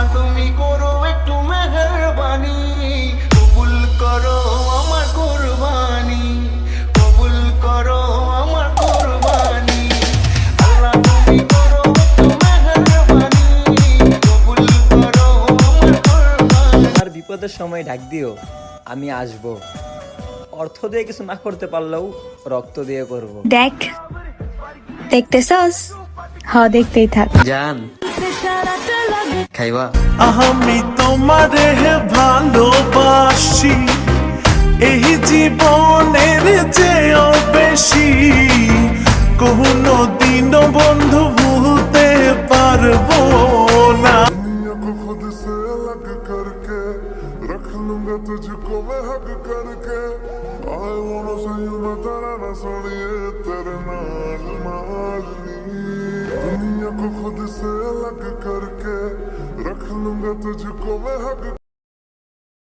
আল্লাহ তুমি করো একটু মেহেরবানি, কবুল করো আমার কুরবানি, কবুল করো আমার কুরবানি। আল্লাহ তুমি করো একটু মেহেরবানি, কবুল করো আমার কুরবানি। আর বিপদের সময় ডাক দিও, আমি আসব। অর্থ দিয়ে কিছু না করতে পারলেও রক্ত দিয়ে করব। দেখ, দেখতেছস? হ, দেখতেই থাক। জান, খাইবা? আমি তোমারে ভালোবাসি, এই জীবনের চেয়েও বেশি, কোনো দিনও বন্ধু ভুলতে পারবো না। दुनिया को खुद से अलग करके रख लूंगा तुझको मैं हक करके। I wanna say you मैं तेरा ना सुनिए तेरे नाल मालनी। दुनिया को खुद से अलग करके रख लूंगा तुझको मैं हक